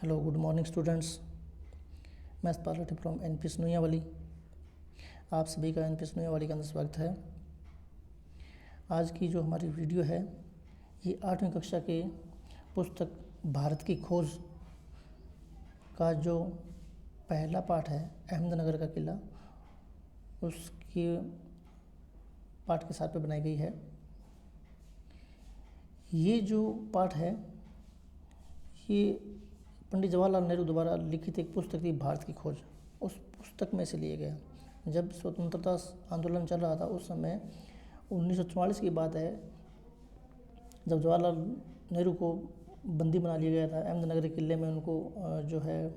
Hello, good morning students. मैं Parvati from NP नोयावली। आप सभी का एनपी नोयावली के अंदर स्वागत है। आज की जो हमारी वीडियो है ये 8वीं कक्षा के पुस्तक भारत की खोज का जो पहला पाठ है अहमदनगर का किला, उसके पाठ के साथ पे बनाई गई है। ये जो पाठ है ये पंडित जवाहरलाल नेहरू द्वारा लिखित एक पुस्तक थी, भारत की खोज। उस पुस्तक में से लिए गया। जब स्वतंत्रता आंदोलन चल रहा था उस समय 1944 की बात है, जब जवाहरलाल नेहरू को बंदी बना लिया गया था। अहमदनगर के किले में उनको जो है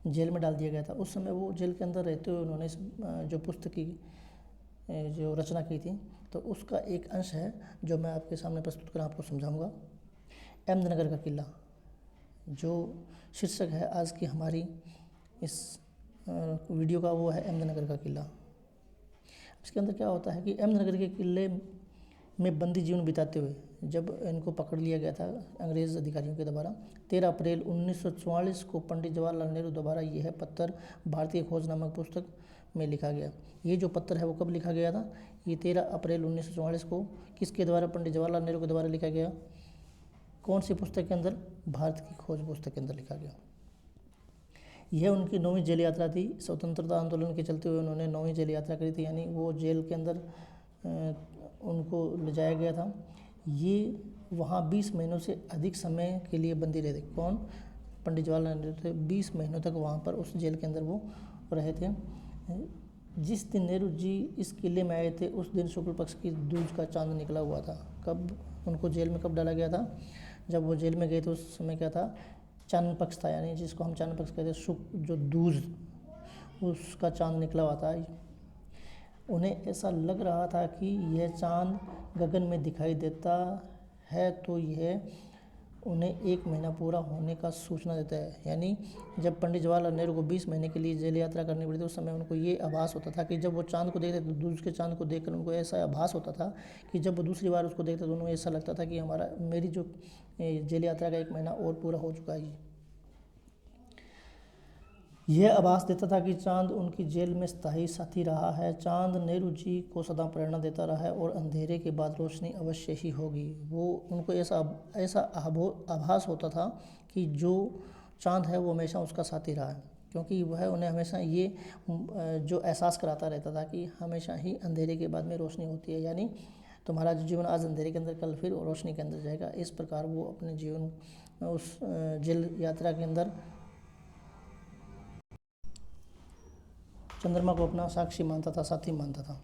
जेल में डाल दिया गया था। उस समय वो जेल के अंदर रहते हुए उन्होंने जो पुस्तक की जो रचना की थी, तो उसका एक अंश है जो मैं आपके सामने प्रस्तुत कर आपको समझाऊंगा। अहमदनगर का किला जो शीर्षक है आज की हमारी इस वीडियो का, वो है अहमदनगर का किला। इसके अंदर क्या होता है कि अहमदनगर के किले में बंदी जीवन बिताते हुए जब इनको पकड़ लिया गया था अंग्रेज़ अधिकारियों के द्वारा, 13 अप्रैल 1944 को पंडित जवाहरलाल नेहरू द्वारा यह पत्र भारतीय खोज नामक पुस्तक में लिखा गया। ये जो पत्र है वो कब लिखा गया था? ये 13 अप्रैल 1944 को किसके द्वारा? पंडित जवाहरलाल नेहरू के द्वारा लिखा गया। कौन सी पुस्तक के अंदर? भारत की खोज पुस्तक के अंदर लिखा गया। यह उनकी 9वीं जेल यात्रा थी। स्वतंत्रता आंदोलन के चलते हुए उन्होंने 9वीं जेल यात्रा करी थी, यानी वो जेल के अंदर उनको ले जाया गया था। ये वहाँ 20 महीनों से अधिक समय के लिए बंदी रहे थे। कौन? पंडित जवाहरलाल नेहरू थे। 20 महीनों तक वहाँ पर उस जेल के अंदर वो रहे थे। जिस दिन नेहरू जी इस किले में आए थे उस दिन शुक्ल पक्ष की दूज का चांद निकला हुआ था। कब उनको जेल में कब डाला गया था? जब वो जेल में गए थे उस समय क्या था? चांद पक्ष था, यानी जिसको हम चांद पक्ष कहते हैं, शुक्ल जो दूज, उसका चांद निकला हुआ था। उन्हें ऐसा लग रहा था कि यह चांद गगन में दिखाई देता है तो यह उन्हें 1 महीना पूरा होने का सूचना देता है। यानी जब पंडित जवाहरलाल नेहरू को 20 महीने के लिए जेल यात्रा करनी पड़ी थी उस समय उनको ये आभास होता था कि जब वो चांद को देखते तो दूज के चांद को देखकर उनको ऐसा आभास होता था कि जब वो दूसरी बार उसको देखते तो उन्हें ऐसा लगता था कि मेरी जो जेल यात्रा का 1 महीना और पूरा हो चुका है। यह आभास देता था कि चांद उनकी जेल में स्थायी साथी रहा है। चांद नेहरू जी को सदा प्रेरणा देता रहा है और अंधेरे के बाद रोशनी अवश्य ही होगी। वो उनको ऐसा आभास होता था कि जो चांद है वो हमेशा उसका साथी रहा है, क्योंकि वह उन्हें हमेशा ये जो एहसास कराता रहता था कि हमेशा ही अंधेरे के बाद में रोशनी होती है। यानी तुम्हारा जो जीवन आज अंधेरे के अंदर कल फिर रोशनी के अंदर जाएगा। इस प्रकार वो अपने जीवन उस जेल यात्रा के अंदर चंद्रमा को अपना साक्षी मानता था, साथी मानता था।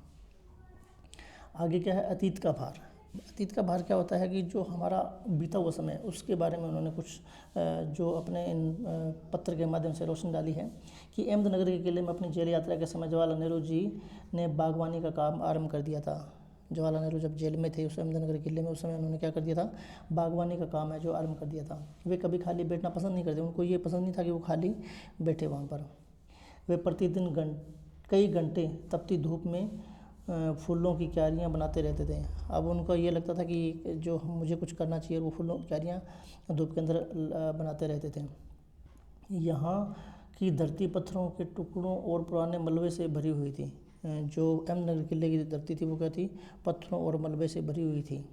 आगे क्या है? अतीत का भार। अतीत का भार क्या होता है कि जो हमारा बीता हुआ समय, उसके बारे में उन्होंने कुछ जो अपने इन पत्र के माध्यम से रोशनी डाली है कि अहमदनगर के किले में अपनी जेल यात्रा के समय जवाहरलाल नेहरू जी ने बागवानी का काम आरंभ कर दिया था। जवाहरलाल नेहरू जब जेल में थे उस अहमदनगर किले में, उस समय उन्होंने क्या कर दिया था? बागवानी का काम है जो आरंभ कर दिया था। वे कभी खाली बैठना पसंद नहीं करते, उनको ये पसंद नहीं था कि वो खाली बैठे वहाँ पर। वे प्रतिदिन कई घंटे तपती धूप में फूलों की क्यारियाँ बनाते रहते थे। अब उनको ये लगता था कि जो मुझे कुछ करना चाहिए, वो फूलों की क्यारियाँ धूप के अंदर बनाते रहते थे। यहाँ की धरती पत्थरों के टुकड़ों और पुराने मलबे से भरी हुई थी। जो अहमदनगर किले की धरती थी वो क्या थी? पत्थरों और मलबे से भरी हुई थी।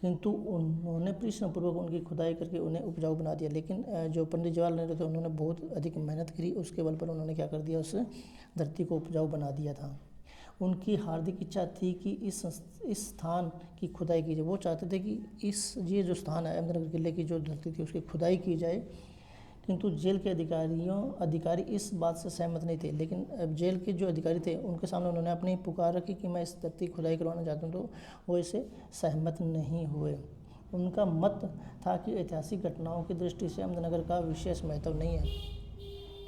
किंतु उन्होंने परिश्रमपूर्वक उनकी खुदाई करके उन्हें उपजाऊ बना दिया। लेकिन जो पंडित जवाहरलाल नेहरू थे उन्होंने बहुत अधिक मेहनत करी, उसके बल पर उन्होंने क्या कर दिया? उस धरती को उपजाऊ बना दिया था। उनकी हार्दिक इच्छा थी कि इस स्थान की खुदाई की जाए। वो चाहते थे कि ये जो स्थान है अहमदनगर किले की जो धरती थी उसकी खुदाई की जाए। किंतु जेल के अधिकारी इस बात से सहमत नहीं थे। लेकिन जेल के जो अधिकारी थे उनके सामने उन्होंने अपनी पुकार रखी कि मैं इस धरती खुदाई करवाना चाहता हूँ, तो वो इससे सहमत नहीं हुए। उनका मत था कि ऐतिहासिक घटनाओं की दृष्टि से अहमदनगर का विशेष महत्व नहीं है।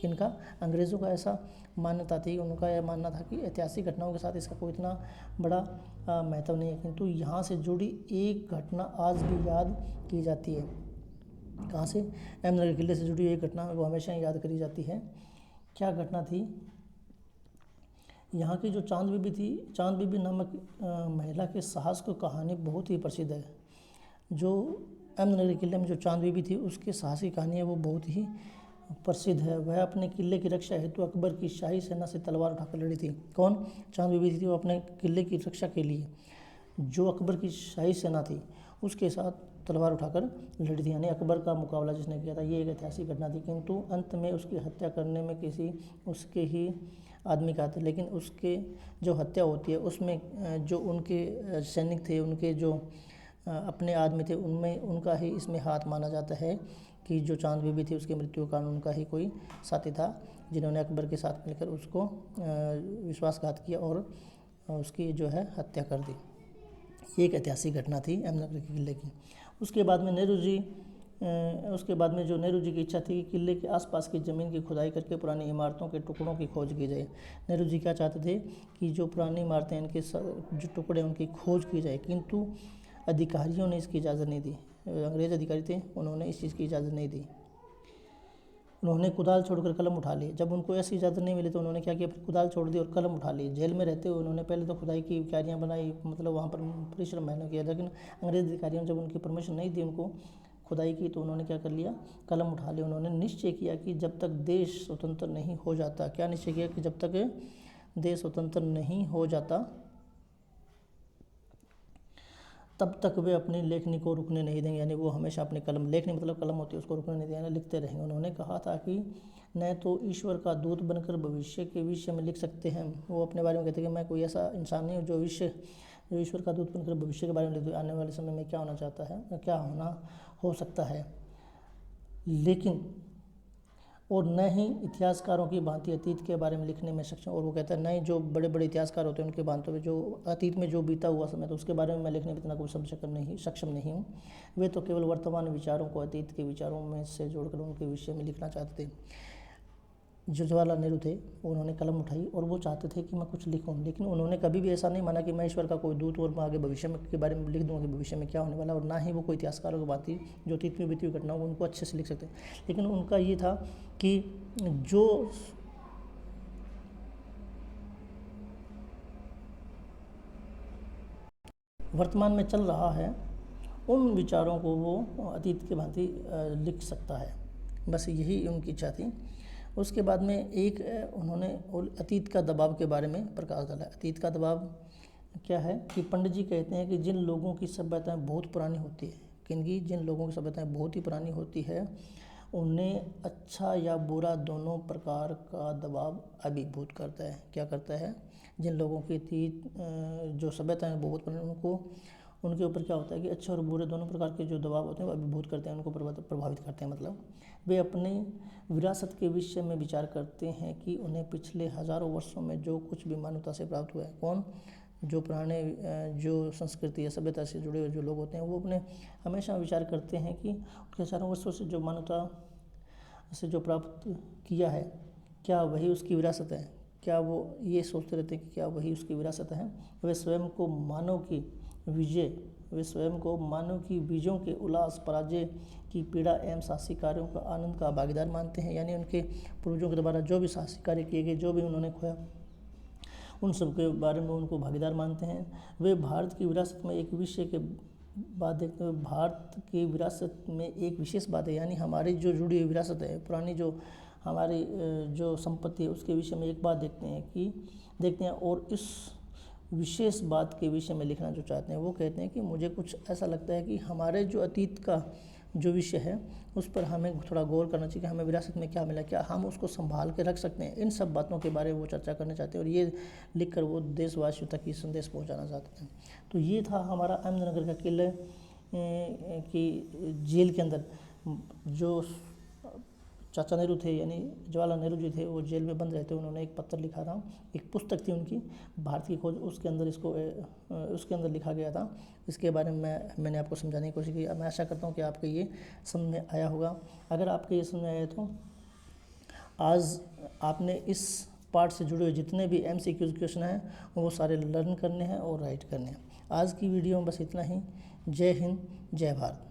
किनका? अंग्रेज़ों का ऐसा मान्यता थी। उनका यह मानना था कि ऐतिहासिक घटनाओं के साथ इसका कोई इतना बड़ा महत्व नहीं है। किंतु यहाँ से जुड़ी एक घटना आज भी याद की जाती है। कहाँ से? अहमदनगर किले से जुड़ी एक घटना वो हमेशा याद करी जाती है। क्या घटना थी? यहाँ की जो चांद बीबी थी, चांद बीबी नामक महिला के साहस की कहानी बहुत ही प्रसिद्ध है। जो अहमदनगर के किले में जो चांद बीबी थी उसकी साहसी कहानी है वो बहुत ही प्रसिद्ध है। वह अपने किले की रक्षा हेतु अकबर की शाही सेना से तलवार उठाकर लड़ी थी। कौन? चांद बीबी थी। वो अपने किले की रक्षा के लिए जो अकबर की शाही सेना थी उसके साथ तलवार उठाकर लड़ी थी, यानी अकबर का मुकाबला जिसने किया था। ये एक ऐतिहासिक घटना थी, किंतु अंत में उसकी हत्या करने में किसी उसके ही आदमी का था, लेकिन उसके जो हत्या होती है उसमें जो उनके सैनिक थे, उनके जो अपने आदमी थे, उनमें उनका ही इसमें हाथ माना जाता है कि जो चांद बीबी थी उसकी मृत्यु के कारण उनका ही कोई साथी था जिन्होंने अकबर के साथ मिलकर उसको विश्वासघात किया और उसकी जो है हत्या कर दी। ये एक ऐतिहासिक घटना थी अहमदनगर के किले की। उसके बाद में जो नेहरू जी की इच्छा थी कि किले के आसपास की ज़मीन की खुदाई करके पुरानी इमारतों के टुकड़ों की खोज की जाए। नेहरू जी क्या चाहते थे कि जो पुरानी इमारतें इनके जो टुकड़े उनकी खोज की जाए, किंतु अधिकारियों ने इसकी इजाज़त नहीं दी। अंग्रेज़ अधिकारी थे, उन्होंने इस चीज़ की इजाज़त नहीं दी। उन्होंने कुदाल छोड़कर कलम उठा ली। जब उनको ऐसी इजाज़त नहीं मिली तो उन्होंने क्या किया, फिर कुदाल छोड़ दी और कलम उठा ली। जेल में रहते हुए उन्होंने पहले तो खुदाई की क्यारियाँ बनाई, मतलब वहाँ पर परिश्रम मेहनत किया, लेकिन अंग्रेज़ अधिकारियों ने जब उनकी परमिशन नहीं दी उनको खुदाई की तो उन्होंने क्या कर लिया, कलम उठा लिया। उन्होंने निश्चय किया कि जब तक देश स्वतंत्र नहीं हो जाता, क्या निश्चय किया कि जब तक देश स्वतंत्र नहीं हो जाता तब तक वे अपनी लेखनी को रुकने नहीं देंगे, यानी वो हमेशा अपनी कलम, लेखनी मतलब कलम होती है, उसको रुकने नहीं देंगे, लिखते रहेंगे। उन्होंने कहा था कि न तो ईश्वर का दूत बनकर भविष्य के विषय में लिख सकते हैं। वो अपने बारे में कहते हैं कि मैं कोई ऐसा इंसान नहीं हूँ जो ईश्वर का दूत बनकर भविष्य के बारे में लिख दूँ, आने वाले समय में क्या होना चाहता है, क्या होना हो सकता है, लेकिन और न ही इतिहासकारों की भांति अतीत के बारे में लिखने में सक्षम। और वो कहता है न ही जो बड़े बड़े इतिहासकार होते हैं उनके भांति में जो अतीत में जो बीता हुआ समय तो उसके बारे में मैं लिखने में इतना कुछ सक्षम नहीं हूँ। वे तो केवल वर्तमान विचारों को अतीत के विचारों में से जोड़कर उनके विषय में लिखना चाहते थे। जो जवाहरलाल नेहरू थे उन्होंने कलम उठाई और वो चाहते थे कि मैं कुछ लिखूं, लेकिन उन्होंने कभी भी ऐसा नहीं माना कि मैं ईश्वर का कोई दूत और मैं आगे भविष्य में के बारे में लिख दूंगा कि भविष्य में क्या होने वाला, और ना ही वो कोई इतिहासकारों की बात थी जो अतीत में बीती हुई घटनाओं को उनको अच्छे से लिख सकते। लेकिन उनका ये था कि जो वर्तमान में चल रहा है उन विचारों को वो अतीत के भांति लिख सकता है, बस यही उनकी इच्छा थी। उसके बाद में एक उन्होंने अतीत का दबाव के बारे में प्रकाश डाला। अतीत का दबाव क्या है कि पंडित जी कहते हैं कि जिन लोगों की सभ्यताएं बहुत पुरानी होती है, जिन लोगों की सभ्यताएं बहुत ही पुरानी होती है उन्हें अच्छा या बुरा दोनों प्रकार का दबाव अभिभूत करता है। क्या करता है? जिन लोगों की अतीत जो सभ्यताएं बहुत पुरानी उनके ऊपर क्या होता है कि अच्छे और बुरे दोनों प्रकार के जो दबाव होते हैं वो अभिभूत करते हैं, उनको प्रभावित करते हैं। मतलब वे अपने विरासत के विषय में विचार करते हैं कि उन्हें पिछले हज़ारों वर्षों में जो कुछ भी मानवता से प्राप्त हुआ है। कौन? जो पुराने जो संस्कृति या सभ्यता से जुड़े हुए जो लोग होते हैं वो अपने हमेशा विचार करते हैं कि उनके हज़ारों वर्षों से जो मानवता से जो प्राप्त किया है क्या वही उसकी विरासत है। क्या वो ये सोचते रहते हैं कि क्या वही उसकी विरासत है। वे स्वयं को मानव की बीजों के उल्लास, पराजय की पीड़ा एवं साहसी कार्यों का आनंद का भागीदार मानते हैं। यानी उनके पूर्वजों के द्वारा जो भी साहसी कार्य किए गए, जो भी उन्होंने खोया, उन सब के बारे में उनको भागीदार मानते हैं। वे भारत की विरासत में एक विषय के बात देखते हुए भारत की विरासत में एक विशेष बात है, यानी हमारी जो जुड़ी हुई विरासत है, पुरानी जो हमारी जो संपत्ति है उसके विषय में एक बात देखते हैं और इस विशेष बात के विषय में लिखना जो चाहते हैं। वो कहते हैं कि मुझे कुछ ऐसा लगता है कि हमारे जो अतीत का जो विषय है उस पर हमें थोड़ा गौर करना चाहिए कि हमें विरासत में क्या मिला, क्या हम उसको संभाल के रख सकते हैं। इन सब बातों के बारे में वो चर्चा करना चाहते हैं और ये लिखकर वो देशवासियों तक ये संदेश पहुंचाना चाहते हैं। तो ये था हमारा अहमदनगर का किले की जेल के अंदर जो चाचा नेहरू थे, यानी जवाहरलाल नेहरू जी थे, वो जेल में बंद रहते। उन्होंने एक पत्र लिखा था, एक पुस्तक थी उनकी भारत की खोज, उसके अंदर लिखा गया था। इसके बारे में मैंने आपको समझाने की कोशिश की। मैं आशा करता हूँ कि आपको ये समझ में आया होगा। अगर आपको ये समझ में आया तो आज आपने इस पार्ट से जुड़े हुए जितने भी MCQ क्वेश्चन हैं वो सारे लर्न करने हैं और राइट करने हैं। आज की वीडियो में बस इतना ही। जय हिंद, जय भारत।